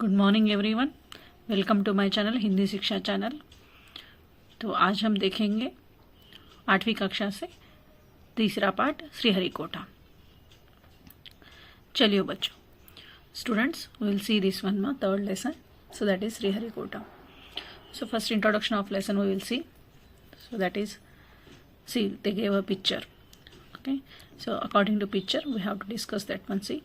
Good morning everyone, welcome to my channel Hindi Shiksha channel. तो आज हम देखेंगे 8वीं कक्षा से तीसरा पार्ट श्रीहरिकोटा। चलिए बच्चों, students will see this one मा third lesson, so that is Sriharikota. So first introduction of lesson we will see. So that is, see they gave a picture. Okay, so according to picture we have to discuss that one. See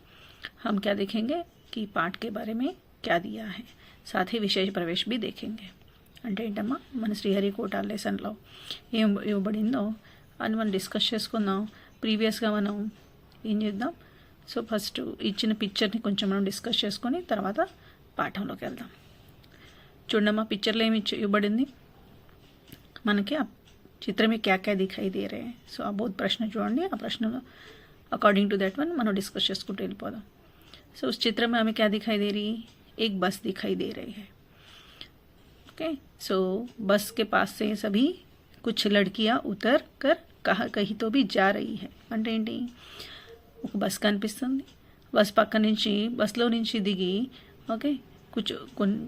हम क्या देखेंगे कि पाठ के बारे में क्या दिया है, साथ ही विशेष प्रवेश भी देखेंगे. అంటే ఏంటమ్మా మన శ్రీహరికోట లెసన్లో ఏం ఇవ్వబడిందో అని మనం డిస్కస్ చేసుకుందాం. ప్రీవియస్గా మనం ఏం చేద్దాం, సో ఫస్ట్ ఇచ్చిన పిక్చర్ని కొంచెం మనం డిస్కస్ చేసుకొని తర్వాత పాఠంలోకి వెళ్దాం. చూడమ్మా పిక్చర్లో ఏమి ఇవ్వబడింది మనకి, ఆ चित्र में क्या क्या दिखाई दे रहे हैं. సో ఆ बहुत प्रश्न చూడండి, ఆ ప్రశ్నలో अकॉर्डिंग टू दैट वन మనం डिस्कस చేసుకుంటూ వెళ్ళిపోదాం. सो उस चित्र में हमें क्या दिखाई दे रही, एक बस दिखाई दे रही है. ओके, सो बस के पास से सभी कुछ लड़कियां उतर कर कहीं तो भी जा रही है. అంటే ఏంటి, ఒక బస్ కనిపిస్తుంది, బస్ పక్క నుంచి బస్లో నుంచి దిగి ఓకే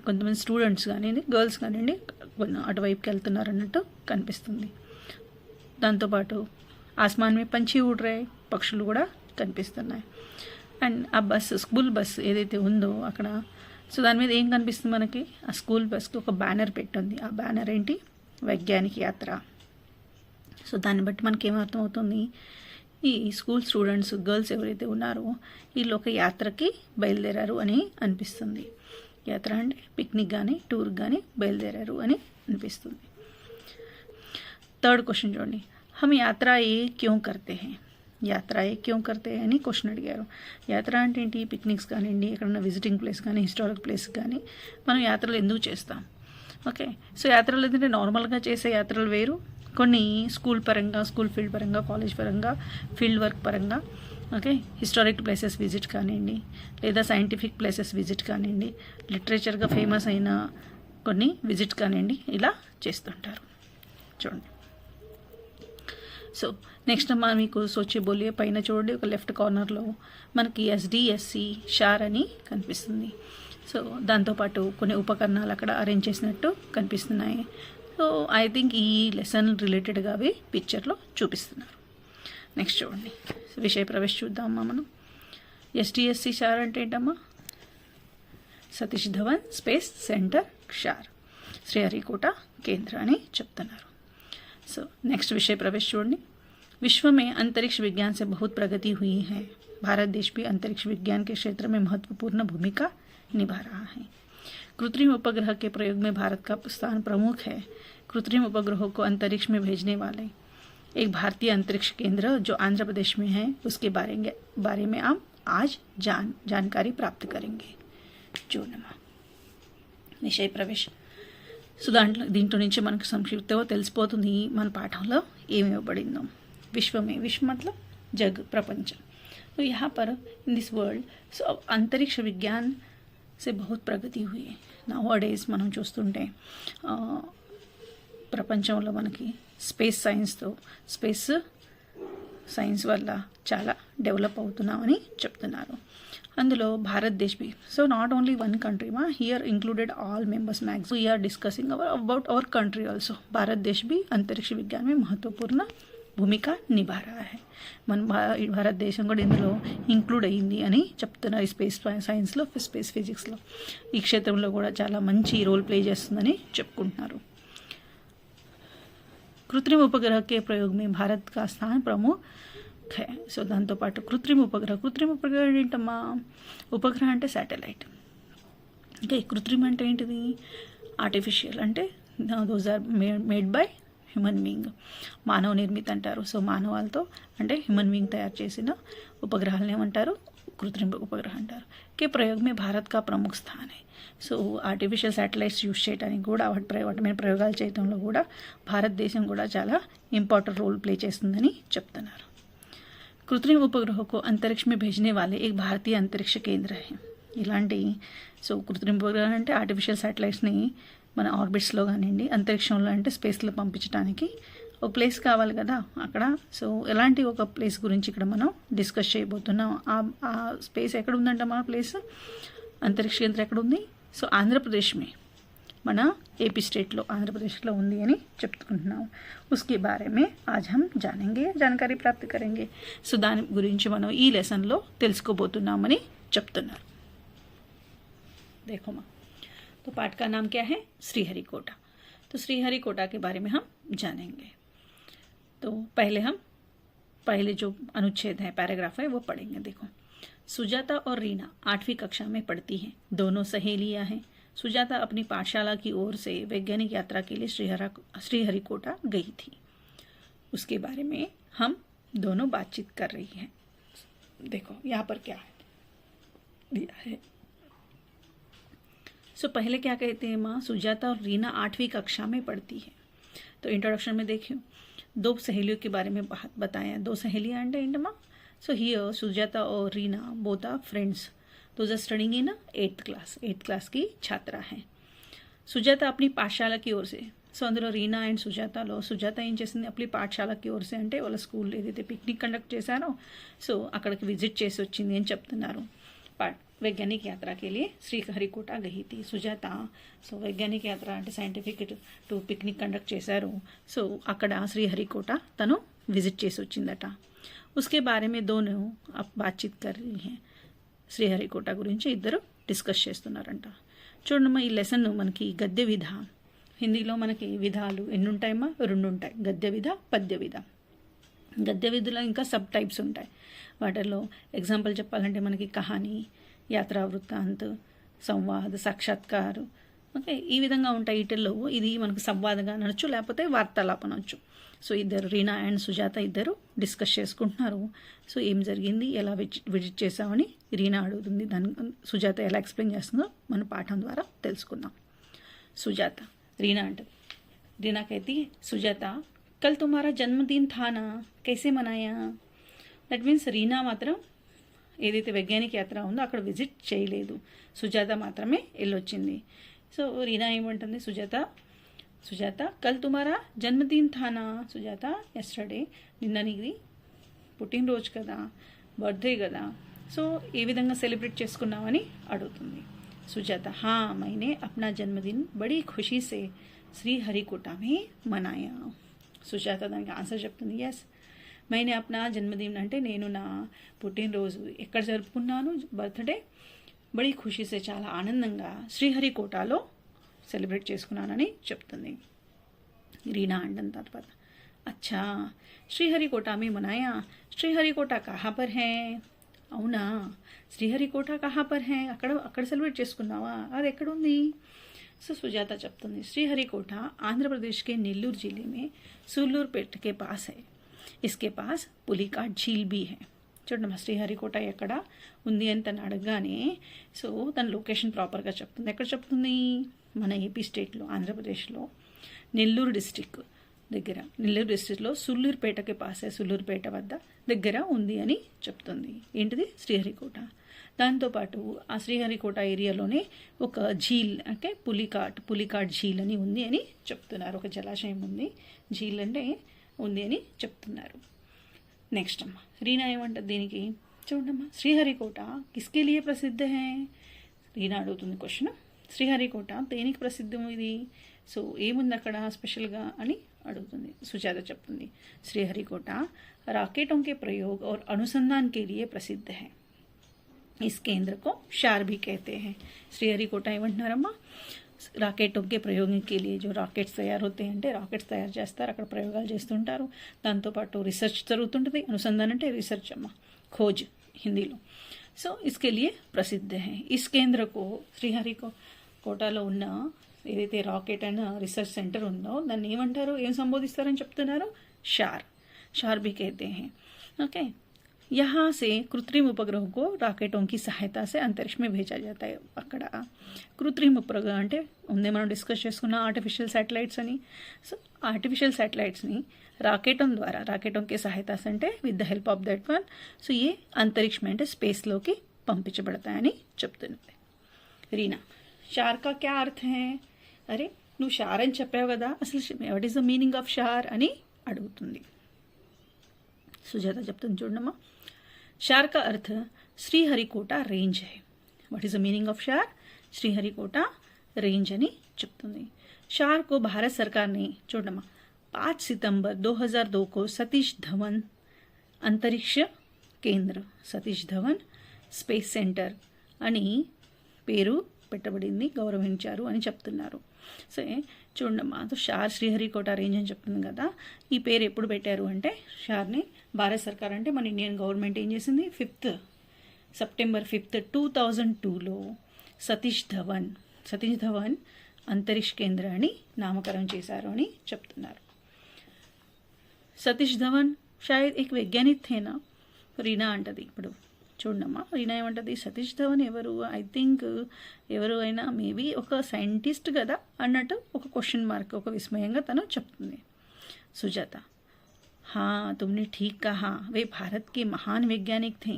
కొంతమంది స్టూడెంట్స్ కానివ్వండి, గర్ల్స్ కానివ్వండి అటువైపుకి వెళ్తున్నారు అన్నట్టు కనిపిస్తుంది. దాంతోపాటు ఆస్మాన్ में पंछी उड़ रहे, పక్షులు కూడా కనిపిస్తున్నాయి. అండ్ ఆ బస్సు స్కూల్ బస్ ఏదైతే ఉందో అక్కడ, సో దాని మీద ఏం కనిపిస్తుంది మనకి, ఆ స్కూల్ బస్కి ఒక బ్యానర్ పెట్టుంది. ఆ బ్యానర్ ఏంటి, వైజ్ఞానిక యాత్ర. సో దాన్ని బట్టి మనకి ఏమర్థం అవుతుంది, ఈ స్కూల్ స్టూడెంట్స్ గర్ల్స్ ఎవరైతే ఉన్నారో వీళ్ళు ఒక యాత్రకి బయలుదేరారు అని అనిపిస్తుంది. యాత్ర అంటే పిక్నిక్ కానీ టూర్ కానీ బయలుదేరారు అని అనిపిస్తుంది. థర్డ్ క్వశ్చన్ చూడండి, हम यात्रा ये क्यों करते हैं, యాత్ర ఏ క్యోं करते हैं అని క్వశ్చన్ అడిగారు. యాత్ర అంటే ఏంటి, పిక్నిక్స్ కానివ్వండి, ఎక్కడన్నా విజిటింగ్ ప్లేస్ కానీ హిస్టారిక్ ప్లేస్ కానీ మనం యాత్రలు ఎందుకు చేస్తాం. ఓకే, సో యాత్రలు ఏంటంటే నార్మల్గా చేసే యాత్రలు వేరు, కొన్ని స్కూల్ పరంగా, స్కూల్ ఫీల్డ్ పరంగా, కాలేజ్ పరంగా, ఫీల్డ్ వర్క్ పరంగా, ఓకే హిస్టారిక్ ప్లేసెస్ విజిట్ కానివ్వండి, లేదా సైంటిఫిక్ ప్లేసెస్ విజిట్ కానివ్వండి, లిటరేచర్గా ఫేమస్ అయిన కొన్ని విజిట్ కానివ్వండి, ఇలా చేస్తుంటారు. చూడండి, సో నెక్స్ట్ అమ్మా మీకు సోచి బోలియే పైన చూడండి, ఒక లెఫ్ట్ కార్నర్లో మనకి ఎస్డిఎస్సి షార్ అని కనిపిస్తుంది. సో దాంతోపాటు కొన్ని ఉపకరణాలు అక్కడ అరేంజ్ చేసినట్టు కనిపిస్తున్నాయి. సో ఐ థింక్ ఈ లెసన్ రిలేటెడ్గా అవి పిక్చర్లో చూపిస్తున్నారు. నెక్స్ట్ చూడండి, విషయ ప్రవేశ్ చూద్దామమ్మా మనం. ఎస్డిఎస్సి షార్ అంటే ఏంటమ్మా, సతీష్ ధవన్ స్పేస్ సెంటర్ షార్, శ్రీహరికోట కేంద్ర అని చెప్తున్నారు. सो नेक्स्ट विषय प्रवेश छोड़नी, विश्व में अंतरिक्ष विज्ञान से बहुत प्रगति हुई है. भारत देश भी अंतरिक्ष विज्ञान के क्षेत्र में महत्वपूर्ण भूमिका निभा रहा है. कृत्रिम उपग्रह के प्रयोग में भारत का स्थान प्रमुख है. कृत्रिम उपग्रहों को अंतरिक्ष में भेजने वाले एक भारतीय अंतरिक्ष केंद्र जो आंध्र प्रदेश में है, उसके बारे में हम आज जानकारी प्राप्त करेंगे. చూడమ్మా విషయ ప్రవేశ్. సో దీంట్లో నుంచి మనకు సంక్షిప్తంగా తెలిసిపోతుంది మన పాఠంలో ఏమి ఇవ్వబడిందో. విశ్వమే, విశ్వ मतलब जग, प्रपंच. तो यहाँ पर इन दिस वर्ल्ड, సో अंतरिक्ष विज्ञान से बहुत प्रगति हुई है. నౌ-అ-డేస్ మనం చూస్తుంటే ప్రపంచంలో మనకి స్పేస్ సైన్స్ వల్ల చాలా డెవలప్ అవుతున్నామని చెప్తున్నారు. అందులో భారతదేశ్ भी, so not only one country మా, హియర్ इंक्लूडेड ऑल मेंबर्स मैक्स we are discussing about our country also. Bharat देश भी अंतरिक्ष विज्ञान में महत्वपूर्ण భూమిక నిభా రహా హై. మన భారతదేశం కూడా ఇందులో ఇంక్లూడ్ అయ్యింది అని చెప్తున్నారు. స్పేస్ సైన్స్లో, స్పేస్ ఫిజిక్స్లో ఈ క్షేత్రంలో కూడా చాలా మంచి రోల్ ప్లే చేస్తుందని చెప్పుకుంటున్నారు. कृत्रिम उपग्रह के प्रयोग में भारत का स्थान प्रमुख है. సో దాంతోపాటు కృత్రిమ ఉపగ్రహం ఏంటమ్మా, ఉపగ్రహం అంటే శాటిలైట్. ఓకే, కృత్రిమ అంటే ఏంటిది, ఆర్టిఫిషియల్ అంటే those are made by human being, మానవ నిర్మిత అంటారు. సో మానవాలతో అంటే హ్యూమన్ బీయింగ్ తయారు చేసిన ఉపగ్రహాలను ఏమంటారు, కృత్రిమ ఉపగ్రహం అంటారు. కే ప్రయోగ మే భారత్ కా ప్రముఖ స్థాన్ హై. సో ఆర్టిఫిషియల్ శాటిలైట్స్ యూజ్ చేయడానికి కూడా, వాటి మీద ప్రయోగాలు చేయడంలో కూడా భారతదేశం కూడా చాలా ఇంపార్టెంట్ రోల్ ప్లే చేస్తుందని చెప్తున్నారు. कृत्रिम उपग्रहों को अंतरिक्ष में भेजने वाले एक भारतीय अंतरिक्ष केंद्र है. ఇలాంటి సో కృత్రిమ ఉపగ్రహం అంటే ఆర్టిఫిషియల్ శాటిలైట్స్ని మన ఆర్బిట్స్లో కానివ్వండి, అంతరిక్షంలో అంటే స్పేస్లో పంపించడానికి ఒక ప్లేస్ కావాలి కదా అక్కడ. సో ఎలాంటి ఒక ప్లేస్ గురించి ఇక్కడ మనం డిస్కస్ చేయబోతున్నాం. ఆ స్పేస్ ఎక్కడ ఉందంట, మన ప్లేస్ అంతరిక్ష కేంద్రం ఎక్కడ ఉంది? సో ఆంధ్రప్రదేశ్ మే, మన ఏపీ స్టేట్లో ఆంధ్రప్రదేశ్లో ఉంది అని చెప్పుకుంటున్నాం. ఉస్కే బారే మే ఆజ్ హమ్ జానేంగే, జానకారీ ప్రాప్తి కరేంగే. సో దాని గురించి మనం ఈ లెసన్లో తెలుసుకోబోతున్నామని చెప్తున్నారు. देखो माँ, तो पाठ का नाम क्या है? श्रीहरिकोटा. तो श्रीहरिकोटा के बारे में हम जानेंगे. तो पहले जो अनुच्छेद है, पैराग्राफ है, वो पढ़ेंगे. देखो, सुजाता और रीना 8वीं कक्षा में पढ़ती हैं. दोनों सहेलियां हैं. सुजाता अपनी पाठशाला की ओर से वैज्ञानिक यात्रा के लिए श्रीहरिकोटा गई थी. उसके बारे में हम दोनों बातचीत कर रही हैं. देखो यहाँ पर क्या है दिया है. सो पहले क्या कहते हैं माँ? सुजाता और रीना 8वीं कक्षा में पढ़ती है. तो इंट्रोडक्शन में देखियो 2 सहेलियों के बारे में बताया. 2 सहेलियाँ एंड माँ. सो हियर सुजाता और Reena both are friends. Those are studying in 8th class की छात्रा हैं. సుజాత अपनी పాఠశాల की ओर से. సో అందులో రీనా అండ్ సుజాతలో సుజాత ఏం చేసింది? అప్లి పాఠశాలకి ఓర్ సే అంటే వాళ్ళ స్కూల్ ఏదైతే పిక్నిక్ కండక్ట్ చేశారో సో అక్కడికి విజిట్ చేసి వచ్చింది అని చెప్తున్నారు. वैज्ञानिक यात्रा के लिए श्रीहरिकोटा गई थी సుజాత. సో వైజ్ఞానిక యాత్ర అంటే సైంటిఫిక్ టు పిక్నిక్ కండక్ట్ చేశారు. సో అక్కడ శ్రీహరికోట తను విజిట్ చేసి వచ్చిందట. उसके बारे में दोनों अब बातचीत कर रही हैं. శ్రీహరికోట గురించి ఇద్దరు డిస్కస్ చేస్తున్నారంట. చూడమ్మా, ఈ లెసన్ మనకి గద్య విధ, హిందీలో మనకి విధాలు ఎన్ని ఉంటాయమ్మా? 2 ఉంటాయి, గద్య విధ, పద్య విధ. గద్య విధిలో ఇంకా సబ్ టైప్స్ ఉంటాయి. వాటిల్లో ఎగ్జాంపుల్ చెప్పాలంటే మనకి కహానీ, యాత్రా వృత్తాంత్, సంవాద్, సాక్షాత్కారు, ఓకే, ఈ విధంగా ఉంటాయి. వీటిల్లో ఇది మనకు సంవాదంగా అనొచ్చు, లేకపోతే వార్తాలాపన అనొచ్చు. సో ఇద్దరు రీనా అండ్ సుజాత ఇద్దరు డిస్కస్ చేసుకుంటున్నారు. సో ఏం జరిగింది, ఎలా విజిట్ చేసామని రీనా అడుగుతుంది. దాని సుజాత ఎలా ఎక్స్ప్లెయిన్ చేస్తుందో మన పాఠం ద్వారా తెలుసుకుందాం. సుజాత రీనా అంటది. రీనా कहती है, సుజాత కల్ తుమారా జన్మదిన్ థా నా, కైసే మనాయా? దట్ మీన్స్ రీనా మాత్రం ఏదైతే వైజ్ఞానిక యాత్ర ఉందో అక్కడ విజిట్ చేయలేదు, సుజాత మాత్రమే వెళ్ళొచ్చింది. సో రీనా ఏమంటుంది? సుజాత కల్ తుమారా జన్మదిన్ థానా? సుజాత ఎస్టర్డే, నిన్న నీది పుట్టినరోజు కదా, బర్త్డే కదా, సో ఏ విధంగా సెలబ్రేట్ చేసుకున్నామని అడుగుతుంది. సుజాత హా మైనే అప్నా జన్మదిన్ బడీ ఖుషీ సే శ్రీహరికోటా మే మనాయా. సుజాత దానికి ఆన్సర్ చెప్తుంది, ఎస్ మైనే అప్నా జన్మదిన్ అంటే నేను నా పుట్టినరోజు ఎక్కడ జరుపుకున్నాను, బర్త్డే, బడీ ఖుషీసే చాలా ఆనందంగా శ్రీహరికోటాలో సెలబ్రేట్ చేసుకున్నానని చెప్తుంది. రీనా అంటన్ తర్వాత అచ్చా శ్రీహరికోటా మే మనాయా, శ్రీహరికోటా కహా పర్ హై? అవునా, శ్రీహరికోటా కహా పర్ హై? అక్కడ సెలబ్రేట్ చేసుకున్నావా, అది ఎక్కడుంది? సో సుజాత చెప్తుంది, శ్రీహరికోటా ఆంధ్రప్రదేశ్ के నెల్లూరు జిల్లా में सूलूरपेट के पास है. इसके पास पुलिकाट झील भी है. చూడండి, శ్రీహరికోట ఎక్కడ ఉంది అని తను అడగగానే సో తన లొకేషన్ ప్రాపర్గా చెప్తుంది. ఎక్కడ చెప్తుంది? మన ఏపీ స్టేట్లో ఆంధ్రప్రదేశ్లో నెల్లూరు డిస్టిక్ దగ్గర, నెల్లూరు డిస్టిక్లో సుల్లూరుపేటకి పాసే, సుల్లూరుపేట వద్ద దగ్గర ఉంది అని చెప్తుంది. ఏంటిది? శ్రీహరికోట. దాంతోపాటు ఆ శ్రీహరికోట ఏరియాలోనే ఒక ఝీల్ అంటే పులికాట్ ఝీల్ అని ఉంది అని చెప్తున్నారు. ఒక జలాశయం ఉంది, ఝీల్ అంటే ఉంది అని చెప్తున్నారు. నెక్స్ట్ అమ్మ రీనా ఏమంటుంది దీనికి? చూడమ్మా, శ్రీహరికోట కిస్కే లియే ప్రసిద్ధ హై? రీనా అడుగుతుంది క్వశ్చన్. శ్రీహరికోట దేనికి ప్రసిద్ధం ఇది? సో ఏముంది అక్కడ స్పెషల్గా అని అడుగుతుంది. సుజాత చెప్తుంది, శ్రీహరికోట राकेटों के प्रयोग और अनुसंधान के लिए प्रसिद्ध है. इस केंद्र को शार भी कहते हैं. శ్రీహరికోట ఏమంటున్నారమ్మా? రాకెటోं के प्रयोग के लिए जो రాకెట్స్ తయారు होते हैं అంటే రాకెట్స్ తయారు చేస్తారు, అక్కడ ప్రయోగాలు చేస్తుంటారు. దాంతోపాటు రీసెర్చ్ జరుగుతుంటుంది. అనుసంధానం అంటే రీసెర్చ్ అమ్మ, ఖోజ్ హిందీలో. సో इसके लिए प्रसिद्ध है. इस केंद्र को శ్రీహరికోటలో ఉన్న ఏదైతే రాకెట్ అండ్ రీసెర్చ్ సెంటర్ ఉందో దాన్ని ఏమంటారు, ఏం సంబోధిస్తారని చెప్తున్నారు? शार भी कहते हैं. ओके, यहाँ से कृत्रिम उपग्रहों को राकेटों की सहायता से अंतरिक्ष में भेजा जाता है. అక్కడ కృత్రిమ ఉపగ్రహం అంటే ఉందే మనం డిస్కస్ చేసుకున్న ఆర్టిఫిషియల్ శాటిలైట్స్ అని. సో ఆర్టిఫిషియల్ శాటిలైట్స్ని రాకెటోं के सहायता से అంటే with the help of that one. So ఏ అంతరిక్ష में అంటే స్పేస్లోకి పంపించబడతాయని చెప్తున్నది రీనా. షార్ కా క్యా అర్థ హై? అరే నువ్వు షార్ అని చెప్పావు కదా, అసలు what is the meaning of SHAR అని అడుగుతుంది. సుజాత చెప్తుంది చూడమ్మా, शार का अर्थ श्रीहरिकोटा रेंज है. What is the meaning of SHAR? Sriharikota range అని చెప్తుంది. शार को भारत सरकार ने చూడమ్మా 5 सितंबर 2002 को सतीश धवन अंतरिक्ष केंद्र సతీష్ ధవన్ స్పేస్ సెంటర్ అని పేరు పెట్టబడింది, గౌరవించారు అని చెప్తున్నారు. సరే చూడమ్మా, షార్ శ్రీహరికోటా రేంజ్ అని చెప్తుంది కదా, ఈ పేరు ఎప్పుడు పెట్టారు అంటే షార్ని భారత్ సర్కార్ అంటే మన ఇండియన్ గవర్నమెంట్ ఏం చేసింది, సెప్టెంబర్ 5, 2002లో సతీష్ ధవన్ అంతరిక్ష కేంద్ర అని నామకరణం చేశారు అని చెప్తున్నారు. సతీష్ ధవన్ షాయద్ ఏక్ వైజ్ఞానిక్ थे ना, రీనా అంటది. ఇప్పుడు చూడమ్మా, రీనా ఏమంటది, సతీష్ ధవన్ ఎవరు, ఐ థింక్ ఎవరు అయినా మేబీ ఒక సైంటిస్ట్ కదా అన్నట్టు ఒక క్వశ్చన్ మార్క్, ఒక విస్మయంగా తను చెప్తుంది. సుజాత, हाँ तुमने ठीक कहा, वे भारत के महान वैज्ञानिक थे,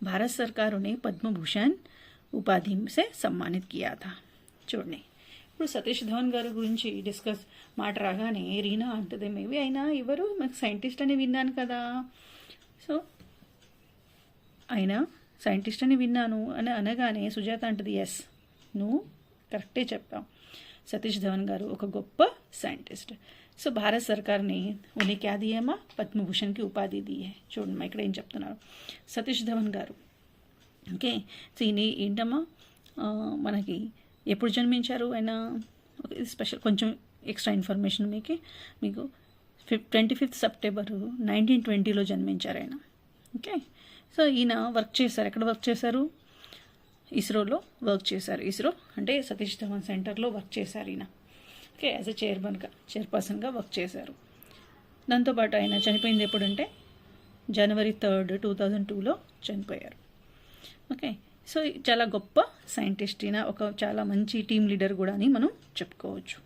भारत सरकार उन्हें पद्म भूषण उपाधि से सम्मानित किया था. చూడండి, ఇప్పుడు సతీష్ ధవన్ గారి గురించి డిస్కస్ మాట రాగానే రీనా అంటది, మేబీ అయినా ఎవరు నాకు సైంటిస్ట్ అని విన్నాను కదా, సో అయినా సైంటిస్ట్ అని విన్నాను అని అనగానే సుజాత అంటది, ఎస్ నువ్వు కరెక్టే చెప్పావు, సతీష్ ధవన్ గారు ఒక గొప్ప సైంటిస్ట్. సో భారత్ సర్కార్ని ఉन्हें क्या दिया అమ్మా, పద్మభూషణ్కి ఉపాధి दी है. చూడమ్మా ఇక్కడ ఏం చెప్తున్నారు, సతీష్ ధవన్ గారు ఓకే. సో ఈయన ఏంటమ్మా మనకి ఎప్పుడు జన్మించారు ఆయన, స్పెషల్ కొంచెం ఎక్స్ట్రా ఇన్ఫర్మేషన్ మీకు 25 సెప్టెంబర్ 1920లో జన్మించారు ఆయన. ఓకే, సో ఈయన వర్క్ చేశారు, ఎక్కడ వర్క్ చేశారు, ఇస్రోలో వర్క్ చేశారు. ఇస్రో అంటే సతీష్ ధవన్ సెంటర్లో వర్క్ చేశారు ఈయన. ఓకే, యాజ్ ఎ చైర్పర్సన్గా వర్క్ చేశారు. దాంతోపాటు ఆయన చనిపోయింది ఎప్పుడంటే జనవరి 3, 2002లో చనిపోయారు. ఓకే, సో చాలా గొప్ప సైంటిస్ట్ ఈయన, ఒక చాలా మంచి టీమ్ లీడర్ కూడా అని మనం చెప్పుకోవచ్చు.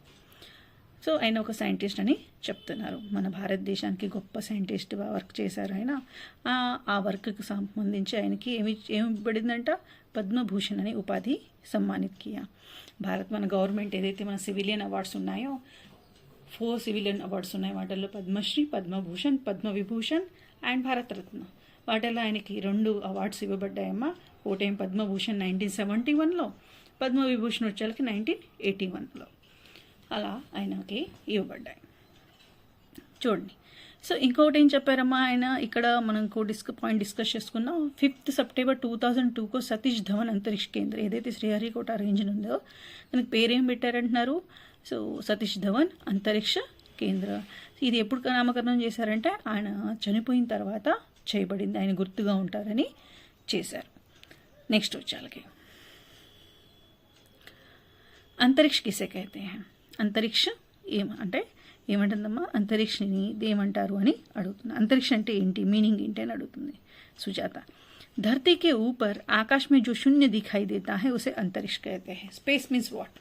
సో ఆయన ఒక సైంటిస్ట్ అని చెప్తున్నారు, మన భారతదేశానికి గొప్ప సైంటిస్ట్ వర్క్ చేశారు ఆయన. ఆ వర్క్కి సంబంధించి ఆయనకి ఏమి పడిందంట, పద్మభూషణ్ అనే ఉపాధి సమ్మానిత్ కియా. భారత్ మన గవర్నమెంట్ ఏదైతే మన సివిలియన్ అవార్డ్స్ ఉన్నాయో, 4 సివిలియన్ అవార్డ్స్ ఉన్నాయి, వాటిల్లో పద్మశ్రీ, పద్మభూషణ్, పద్మవిభూషణ్ అండ్ భారతరత్న, వాటిల్లో ఆయనకి 2 అవార్డ్స్ ఇవ్వబడ్డాయమ్మా. ఒకటేం పద్మభూషణ్ 1971లో, పద్మవిభూషణ్ వచ్చేళ్ళకి 1981లో, అలా ఆయనకి ఇవ్వబడ్డాయి. చూడండి, సో ఇంకొకటి ఏం చెప్పారమ్మా ఆయన, ఇక్కడ మనం పాయింట్ డిస్కస్ చేసుకున్నాం. 5 సెప్టెంబర్ 2002 సతీష్ ధవన్ అంతరిక్ష కేంద్ర, ఏదైతే శ్రీహరికోట రేంజ్ ఉందో దానికి పేరేం పెట్టారంటున్నారు, సో సతీష్ ధవన్ అంతరిక్ష కేంద్ర. ఇది ఎప్పుడు నామకరణం చేశారంటే ఆయన చనిపోయిన తర్వాత చేయబడింది, ఆయన గుర్తుగా ఉంటారని చేశారు. నెక్స్ట్ వచ్చాలకి అంతరిక్ష కిసే కైతే హై, అంతరిక్ష అంటే ఏమంటుందమ్మా, అంతరిక్షని ఏమంటారు అని అడుగుతుంది. అంతరిక్ష అంటే ఏంటి, మీనింగ్ ఏంటి అని అడుగుతుంది సుజాత. धरती के ऊपर आकाश में जो शून्य दिखाई देता है उसे अंतरिक्ष कहते हैं. Space means what,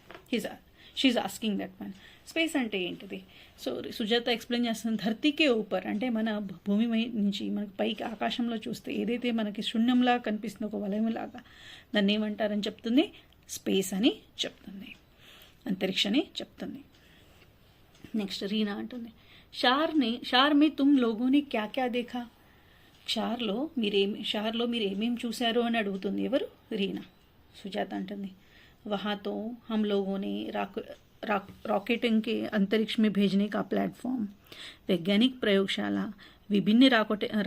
she is asking that one. Space అంటే ఏంటిది, సో సుజాత ఎక్స్ప్లెయిన్ చేస్తుంది. ధర్తీకే ఊపర్ అంటే మన భూమి నుంచి మనకి పైకి ఆకాశంలో చూస్తే ఏదైతే మనకి శూన్యంలా కనిపిస్తుంది, ఒక వలయంలాగా, దాన్ని ఏమంటారని చెప్తుంది, స్పేస్ అని చెప్తుంది, అంతరిక్ష అని చెప్తుంది. నెక్స్ట్ రీనా అంటుంది, షార్ మే తుమ్ లోగోనే క్యా క్యా దేఖా, షార్లో మీరు ఏమేమి చూశారు అని అడుగుతుంది. ఎవరు, రీనా. సుజాత అంటుంది, వహాతో హమ్ లోగోనే रॉकेटों के अंतरिक्ष में भेजने का प्लेटफॉर्म, वैज्ञानिक प्रयोगशाला, विभिन्न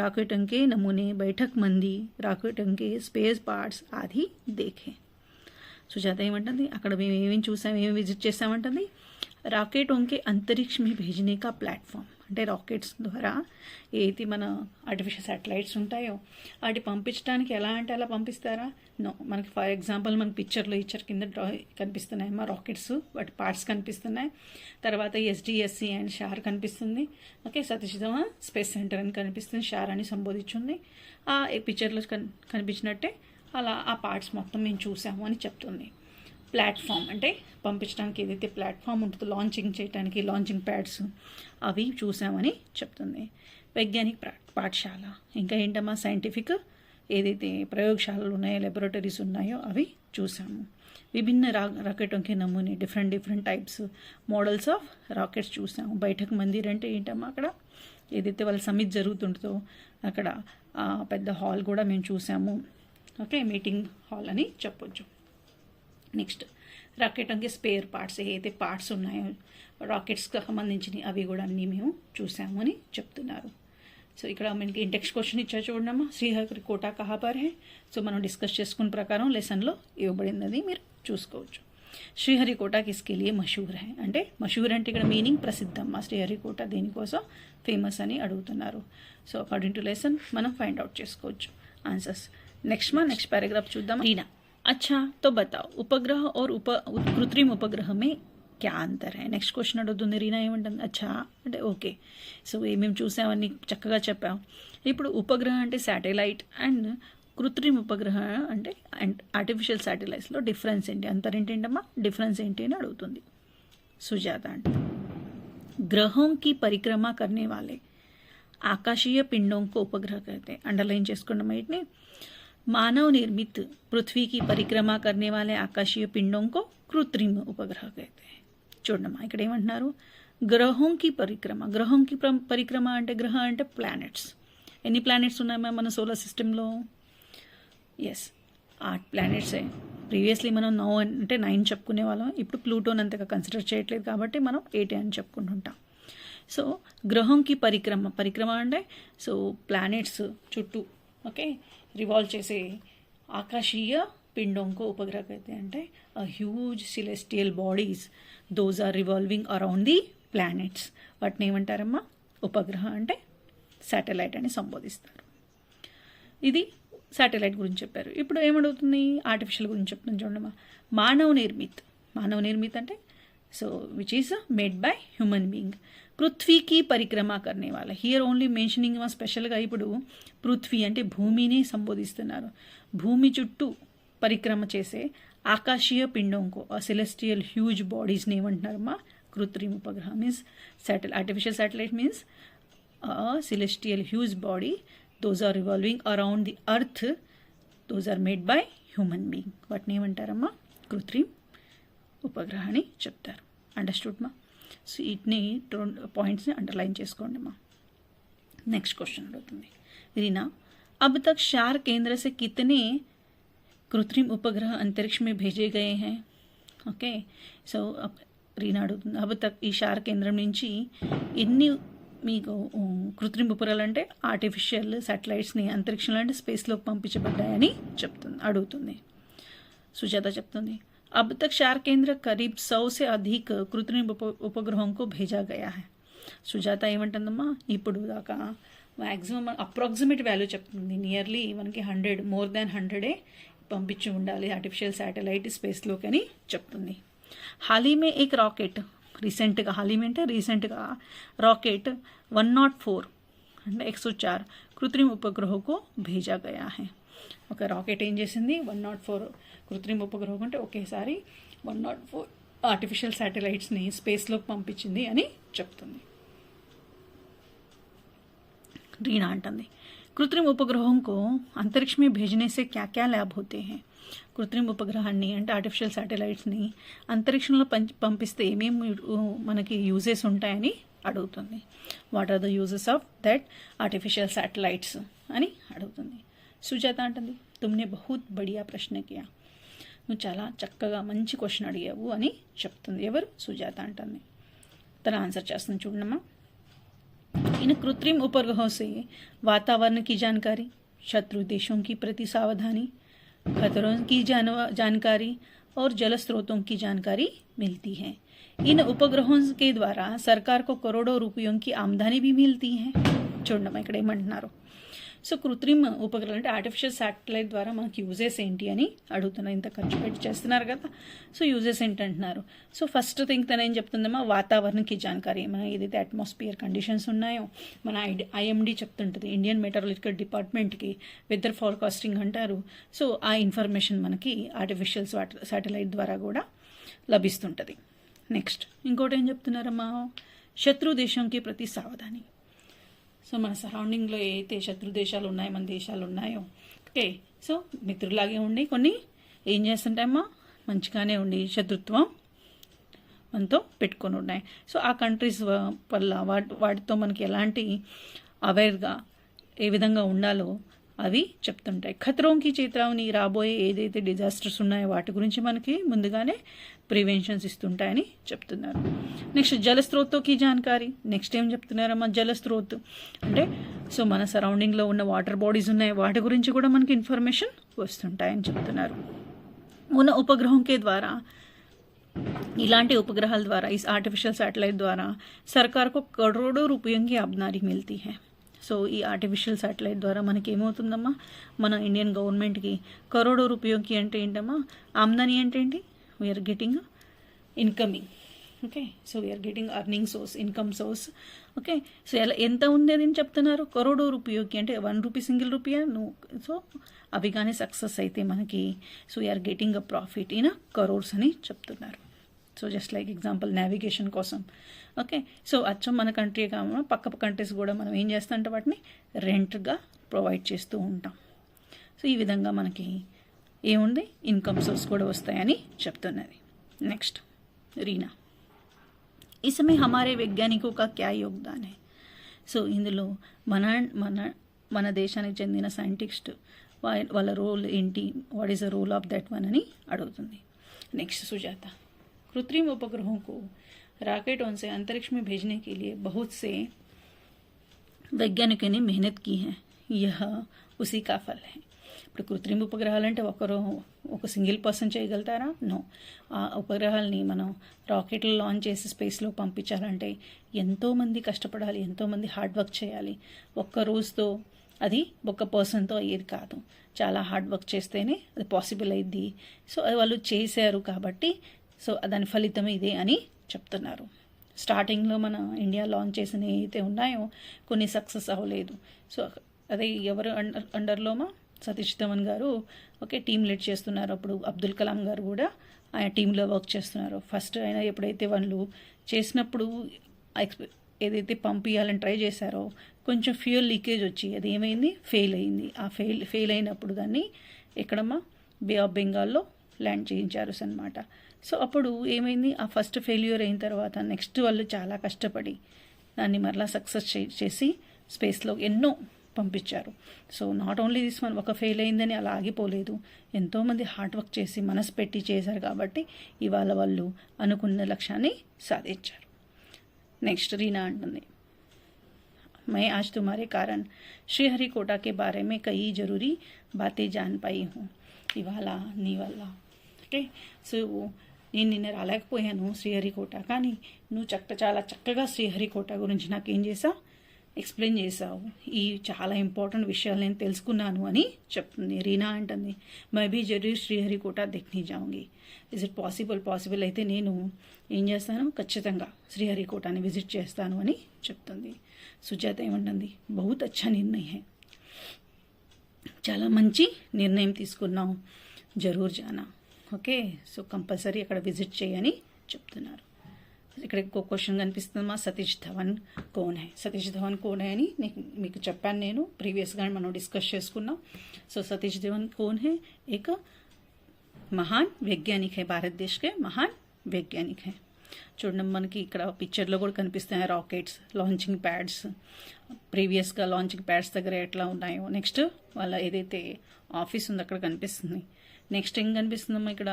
रॉकेटों के नमूने, बैठक मंदी, रॉकेटों के स्पेस पार्ट्स आदि देखे. సుజాత ఏమంటుంది, అక్కడ మేము ఏమేమి చూసాం, ఏమేమి విజిట్ చేసామంటుంది, రాకెట్కి అంతరిక్ష మీ భేజనే కా ప్లాట్ఫామ్ అంటే రాకెట్స్ ద్వారా ఏది మన ఆర్టిఫిషియల్ శాటిలైట్స్ ఉంటాయో వాటి పంపించడానికి ఎలా అంటే అలా పంపిస్తారా, నో. మనకి ఫర్ ఎగ్జాంపుల్ మనకి పిక్చర్లో ఇచ్చర్ కింద కనిపిస్తున్నాయి మా రాకెట్స్, వాటి పార్ట్స్ కనిపిస్తున్నాయి. తర్వాత ఎస్డిఎస్సి అండ్ షార్ కనిపిస్తుంది. Okay, Satish Dhawan space centre అని కనిపిస్తుంది, షార్ అని సంబోధించింది. ఆ పిక్చర్లో కనిపించినట్టే అలా ఆ పార్ట్స్ మొత్తం మేము చూసాము అని చెప్తుంది. ప్లాట్ఫామ్ అంటే పంపించడానికి ఏదైతే ప్లాట్ఫామ్ ఉంటుందో లాంచింగ్ చేయడానికి, లాంచింగ్ ప్యాడ్స్ అవి చూసామని చెప్తుంది. వైజ్ఞానిక పాఠశాల ఇంకా ఏంటమ్మా, సైంటిఫిక్ ఏదైతే ప్రయోగశాలలు ఉన్నాయో, లెబొరేటరీస్ ఉన్నాయో అవి చూసాము. విభిన్న రాకెట్కి నమూనే, different types models of rockets చూసాము. బయటకు మందిర్ అంటే ఏంటమ్మా, అక్కడ ఏదైతే వాళ్ళ సమిట్ జరుగుతుంటుందో అక్కడ పెద్ద హాల్ కూడా మేము చూసాము. ఓకే, మీటింగ్ హాల్ అని చెప్పొచ్చు. నెక్స్ట్ రాకెట్ అంటే స్పేర్ పార్ట్స్, ఏవైతే పార్ట్స్ ఉన్నాయో రాకెట్స్కి సంబంధించినవి అవి కూడా అన్నీ మేము చూసాము అని చెప్తున్నారు. సో ఇక్కడ మనకి ఇంటెక్స్ట్ క్వశ్చన్ ఇచ్చా చూడమ్మా, శ్రీహరికోట కహా పర్ హై. సో మనం డిస్కస్ చేసుకున్న ప్రకారం లెసన్లో ఇవ్వబడింది మీరు చూసుకోవచ్చు. శ్రీహరికోట కిస్కే లియే మషహూర్ హై అంటే మషహూర్ అంటే ఇక్కడ మీనింగ్ ప్రసిద్ధమ్మ. శ్రీహరికోట దేనికోసం ఫేమస్ అని అడుగుతున్నారు. సో అకార్డింగ్ టు లెసన్ మనం ఫైండ్ అవుట్ చేసుకోవచ్చు ఆన్సర్స్. నెక్స్ట్ पैराग्राफ చూద్దాం. रीना, अच्छा तो बताओ उपग्रह और कृत्रिम उपग्रह में क्या अंतर है. నెక్స్ట్ క్వశ్చన్ అడుగుతుంది రీనా. ఏమంటుంది? అచ్చా అంటే ఓకే. సో ఏమేమి చూసామని చక్కగా చెప్పాం. ఇప్పుడు ఉపగ్రహం అంటే శాటిలైట్ అండ్ కృత్రిమ ఉపగ్రహ అంటే ఆర్టిఫిషియల్ శాటిలైట్స్లో డిఫరెన్స్ ఏంటి, అంతరేంటమ్మా, డిఫరెన్స్ ఏంటి అని అడుగుతుంది సుజాత. అంటే గ్రహం की परिक्रमा करने वाले आकाशीय पिंडों को उपग्रह कहते हैं. अंडरलाइन చేసుకోండి వీటిని. मानव निर्मित पृथ्वी की परिक्रमा करने वाले आकाशीय पिंडों को कृत्रिम उपग्रह कहते हैं. చూడమ్మా ఇక్కడ ఏమంటున్నారు, గ్రహం की परिक्रमा. గ్రహం की परिक्रमा అంటే గ్రహ అంటే ప్లానెట్స్. ఎన్ని ప్లానెట్స్ ఉన్నాయమ్మా మన సోలార్ సిస్టంలో? ఎస్, 8 ప్లానెట్సే. ప్రీవియస్లీ మనం 9 చెప్పుకునే వాళ్ళం. ఇప్పుడు ప్లూటోని అంతగా కన్సిడర్ చేయట్లేదు కాబట్టి మనం 8 అని చెప్పుకుంటుంటాం. సో గ్రహంకి పరిక్రమ అంటే సో ప్లానెట్స్ చుట్టూ ఓకే రివాల్వ్ చేసే ఆకాశీయ పిండోంకో ఉపగ్రహ అయితే అంటే huge celestial bodies those are revolving around the planets. వాటిని ఏమంటారమ్మా? ఉపగ్రహ అంటే శాటిలైట్ అని సంబోధిస్తారు. ఇది శాటిలైట్ గురించి చెప్పారు. ఇప్పుడు ఏమడుగుతుంది? ఆర్టిఫిషియల్ గురించి చెప్తుంది చూడమ్మా. మానవ నిర్మిత్ అంటే so which is made by human being. పృథ్వీకి పరిక్రమ కర్నే వాళ్ళ. హియర్ ఓన్లీ మెన్షనింగ్ స్పెషల్గా ఇప్పుడు పృథ్వీ అంటే భూమిని సంబోధిస్తున్నారు. భూమి చుట్టూ పరిక్రమ చేసే ఆకాశీయ పిండంకో సెలెస్టియల్ హ్యూజ్ బాడీస్ని ఏమంటున్నారమ్మా? కృత్రిమ ఉపగ్రహం. Means artificial satellite means celestial huge body those are revolving around the earth, those are made by human being. వాటిని ఏమంటారమ్మా? కృత్రిమ ఉపగ్రహ అని చెప్తారు. అండర్స్టూడ్ మా? సో వీటిని పాయింట్స్ని అండర్లైన్ చేసుకోండి మా. నెక్స్ట్ క్వశ్చన్ అడుగుతుంది रीना, अब तक 4 केंद्र से कितने कृत्रिम उपग्रह अंतरिक्ष में भेजे गए हैं. ఓకే, సో రీనా అడుగుతుంది अब तक ఈ 4 కేంద్రం నుంచి ఎన్ని మీకు కృత్రిమ ఉపగ్రహాలు అంటే ఆర్టిఫిషియల్ శాటిలైట్స్ని అంతరిక్షంలో అంటే స్పేస్లోకి పంపించబడ్డాయని అడుగుతుంది. సుజాత చెప్తుంది अब तक 4 केंद्र करीब 100 से अधिक कृत्रिम उपग्रहों को भेजा गया है. సుజాత ఏమంటుందమ్మా? ఇప్పుడు దాకా మ్యాక్సిమం అప్రాక్సిమేట్ వాల్యూ చెప్తుంది. నియర్లీ మనకి 100 మోర్ దాన్ 100 పంపించి ఉండాలి ఆర్టిఫిషియల్ శాటిలైట్ స్పేస్లోకి అని చెప్తుంది. హాల్ హీ మే ఏక్ రాకెట్ రీసెంట్గా అంటే రీసెంట్గా రాకెట్ 104 అంటే 104 కృత్రిమ ఉపగ్రహకు భేజా గయా హై. ఒక రాకెట్ ఏం చేసింది? 104 కృత్రిమ ఉపగ్రహం అంటే ఒకేసారి 104 ఆర్టిఫిషియల్ శాటిలైట్స్ని స్పేస్లోకి పంపించింది అని చెప్తుంది. రీనా అంటుంది कृत्रिम उपग्रहों को अंतरिक्ष में भेजने से क्या क्या लाभ होते हैं. కృత్రిమ ఉపగ్రహాన్ని అంటే ఆర్టిఫిషియల్ శాటిలైట్స్ని అంతరిక్షంలో పంపిస్తే ఏమేమి మనకి యూజెస్ ఉంటాయని అడుగుతుంది. What are the uses of that artificial satellites అని అడుగుతుంది. సుజాత అంటుంది తుమ్నే బహుత్ బడియా ప్రశ్న కియా. నువ్వు చాలా చక్కగా మంచి క్వశ్చన్ అడిగావు అని చెప్తుంది. ఎవరు? సుజాత అంటుంది. తన ఆన్సర్ చేస్తుంది చూడమ్మా. इन कृत्रिम उपग्रहों से वातावरण की जानकारी, शत्रु देशों की प्रति सावधानी, खतरों की जानकारी और जल स्रोतों की जानकारी मिलती है. इन उपग्रहों के द्वारा सरकार को करोड़ों रुपयों की आमदनी भी मिलती है. చూడమ్మా ఇక్కడ ఏమంటున్నారు. సో కృత్రిమ ఉపగ్రహాలు అంటే ఆర్టిఫిషియల్ శాటిలైట్ ద్వారా మనకి యూజెస్ ఏంటి అని అడుగుతున్నారు. ఇంత ఖర్చు పెట్టి చేస్తున్నారు కదా, సో యూజెస్ ఏంటి అంటున్నారు. సో ఫస్ట్ థింగ్ తను ఏం చెప్తుందమ్మా? వాతావరణకి జానకారీ. మన ఏదైతే అట్మాస్ఫియర్ కండిషన్స్ ఉన్నాయో మన ఐఎండి చెప్తుంటుంది, ఇండియన్ మెటరాలజికల్ డిపార్ట్మెంట్కి వెదర్ ఫోర్కాస్టింగ్ అంటారు. సో ఆ ఇన్ఫర్మేషన్ మనకి ఆర్టిఫిషియల్ శాటిలైట్ ద్వారా కూడా లభిస్తుంటుంది. నెక్స్ట్ ఇంకోటి ఏం చెప్తున్నారమ్మా? శత్రు దేశంకి ప్రతి సావధాని. సో మన సరౌండింగ్లో ఏదైతే శత్రు దేశాలు ఉన్నాయో, మన దేశాలు ఉన్నాయో, ఓకే, సో మిత్రులాగే ఉండి కొన్ని ఏం చేస్తుంటాయమ్మా? మంచిగానే ఉండి శత్రుత్వం మనతో పెట్టుకొని ఉన్నాయి. సో ఆ కంట్రీస్ వల్ల వాటితో మనకి ఎలాంటి అవేర్గా ఏ విధంగా ఉండాలో అవి చెప్తుంటాయి. ఖతరోంకి చేతావని రాబోయే ఏదైతే డిజాస్టర్స్ ఉన్నాయో వాటి గురించి మనకి ముందుగానే ప్రివెన్షన్స్ ఇస్తుంటాయని చెప్తున్నారు. నెక్స్ట్ జలస్రోతోకి జాన్కారీ. నెక్స్ట్ ఏం చెప్తున్నారమ్మా, జలస్రోత్ అంటే సో మన సరౌండింగ్లో ఉన్న వాటర్ బాడీస్ ఉన్నాయి వాటి గురించి కూడా మనకి ఇన్ఫర్మేషన్ వస్తుంటాయని చెప్తున్నారు. ఉన్న ఉపగ్రహం కే ద్వారా, ఇలాంటి ఉపగ్రహాల ద్వారా, ఈ ఆర్టిఫిషియల్ శాటిలైట్ ద్వారా సర్కార్ को करोड़ों रुपयों की आमदनी मिलती है. సో ఈ ఆర్టిఫిషియల్ శాటిలైట్ ద్వారా మనకి ఏమవుతుందమ్మా, మన ఇండియన్ గవర్నమెంట్కి కరోడో రూపాయకి అంటే ఏంటమ్మా, ఆమ్దాని అంటే ఏంటి, we're getting incoming. Okay, so we're getting earning source, income source. Okay, so ఎలా ఎంత ఉంది అని చెప్తున్నారు, కరోడో రూపాయకి అంటే 1 రూపీ సింగిల్ రూపాయ. సో అవి కానీ సక్సెస్ అయితే మనకి so we're getting a profit in crores అని చెప్తున్నారు. So just like example navigation కోసం. ఓకే, సో అచ్చం మన కంట్రీ కాకుండా పక్క కంట్రీస్ కూడా మనం ఏం చేస్తామంటే వాటిని రెంట్గా ప్రొవైడ్ చేస్తూ ఉంటాం. సో ఈ విధంగా మనకి ఏముంది, ఇన్కమ్ సోర్స్ కూడా వస్తాయని చెప్తున్నది. నెక్స్ట్ రీనా, ఈ సమయం హమారే వైజ్ఞానికో కా క్యా యోగదాన్ హై. సో ఇందులో మన దేశానికి చెందిన సైంటిస్ట్ వాళ్ళ రోల్ ఏంటి, what is the role of that one అని అడుగుతుంది. నెక్స్ట్ సుజాత, कृत्रिम उपग्रहों को रॉकेटों से अंतरिक्ष में भेजने के लिए बहुत से वैज्ञानिकों ने मेहनत की है, यह उसी का फल है. ఇప్పుడు కృత్రిమ ఉపగ్రహాలంటే ఒక సింగిల్ పర్సన్ చేయగలుగుతారా? నో. ఆ ఉపగ్రహాలని మనం రాకెట్లు లాంచ్ చేసి స్పేస్లో పంపించాలంటే ఎంతోమంది కష్టపడాలి, ఎంతోమంది హార్డ్ వర్క్ చేయాలి. ఒక్క రోజుతో అది ఒక పర్సన్తో అయ్యేది కాదు, చాలా హార్డ్ వర్క్ చేస్తేనే అది పాసిబుల్ అయ్యిద్ది. సో అది వాళ్ళు చేశారు కాబట్టి సో దాని ఫలితం ఇదే అని చెప్తున్నారు. స్టార్టింగ్లో మన ఇండియా లాంచ్ చేసిన ఏవైతే ఉన్నాయో కొన్ని సక్సెస్ అవ్వలేదు. సో అదే ఎవరు అండర్లోమా సతీష్ ధవన్ గారు ఓకే టీం లీడ్ చేస్తున్నారు. అప్పుడు అబ్దుల్ కలాం గారు కూడా ఆయన టీంలో వర్క్ చేస్తున్నారు. ఫస్ట్ అయినా ఎప్పుడైతే వాళ్ళు చేసినప్పుడు ఏదైతే పంపించాలని ట్రై చేశారో కొంచెం ఫ్యూయల్ లీకేజ్ వచ్చి అది ఏమైంది, ఫెయిల్ అయింది. ఆ ఫెయిల్ అయినప్పుడు దాన్ని ఎక్కడమ్మా బే ఆఫ్ బెంగాల్లో ల్యాండ్ చేయించారు అన్నమాట. సో అప్పుడు ఏమైంది, ఆ ఫస్ట్ ఫెయిల్యూర్ అయిన తర్వాత నెక్స్ట్ వాళ్ళు చాలా కష్టపడి దాన్ని మరలా సక్సెస్ చేసి స్పేస్లో ఎన్నో పంపించారు. So not only this one, ఒక ఫెయిల్ అయిందని అలా ఆగిపోలేదు, ఎంతోమంది హార్డ్ వర్క్ చేసి మనసు పెట్టి చేశారు కాబట్టి ఇవాళ వాళ్ళు అనుకున్న లక్ష్యాన్ని సాధించారు. నెక్స్ట్ రీనా అంటుంది, मैं आज तुम्हारे कारण श्रीहरिकोटा के बारे में कई ज़रूरी बातें जान पाई हूँ. ఇవాళ నీ వల్ల ఓకే, సో నేను నిన్న రాలేకపోయాను శ్రీహరికోట, కానీ నువ్వు చాలా చక్కగా శ్రీహరికోట గురించి నాకేం చేసావు, ఎక్స్ప్లెయిన్ చేసావు. ఈ చాలా ఇంపార్టెంట్ విషయాలు నేను తెలుసుకున్నాను అని చెప్తుంది. రీనా అంటుంది, మై బీ జరూర్ శ్రీహరికోట దేఖ్ని జాऊंगी. ఇస్ ఇట్ పాసిబుల్ అయితే నేను ఏం చేస్తాను, ఖచ్చితంగా శ్రీహరికోటని విజిట్ చేస్తాను అని చెప్తుంది. సుజాత ఏమంటుంది, బహుత్ అచ్చా నిర్ణయం హై, చాలా మంచి నిర్ణయం తీసుకున్నావు, జరూర్ జానా. ఓకే, సో కంపల్సరీ అక్కడ విజిట్ చేయని చెప్తున్నారు. ఇక్కడ ఇంకో క్వశ్చన్ కనిపిస్తుందమ్మా, సతీష్ ధవన్ కోన్ హై. సతీష్ ధవన్ కోన్ హై అని మీకు చెప్పాను నేను ప్రీవియస్గా, మనం డిస్కస్ చేసుకున్నాం. సో సతీష్ ధవన్ కోన్ హై, ఏక మహాన్ వైజ్ఞానిక్ హై, భారతదేశ్ కే మహాన్ వైజ్ఞానిక్ హై. చూడండి మనకి ఇక్కడ పిక్చర్లో కూడా కనిపిస్తాయి రాకెట్స్, లాంచింగ్ ప్యాడ్స్, ప్రీవియస్గా లాంచింగ్ ప్యాడ్స్ దగ్గర ఎట్లా ఉన్నాయో. నెక్స్ట్ వాళ్ళ ఏదైతే ఆఫీస్ ఉందో అక్కడ కనిపిస్తుంది. నెక్స్ట్ ఏం కనిపిస్తుందమ్మా, ఇక్కడ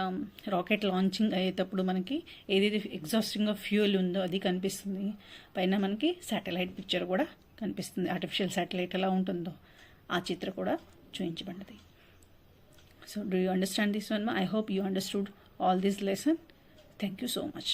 రాకెట్ లాంచింగ్ అయ్యేటప్పుడు మనకి ఏదైతే ఎగ్జాస్టింగ్ ఆఫ్ ఫ్యూయల్ ఉందో అది కనిపిస్తుంది. పైన మనకి శాటిలైట్ పిక్చర్ కూడా కనిపిస్తుంది, ఆర్టిఫిషియల్ శాటిలైట్ ఎలా ఉంటుందో ఆ చిత్ర కూడా చూపించబడ్డది. So do you understand this one? I hope you understood all this lesson. Thank you so much.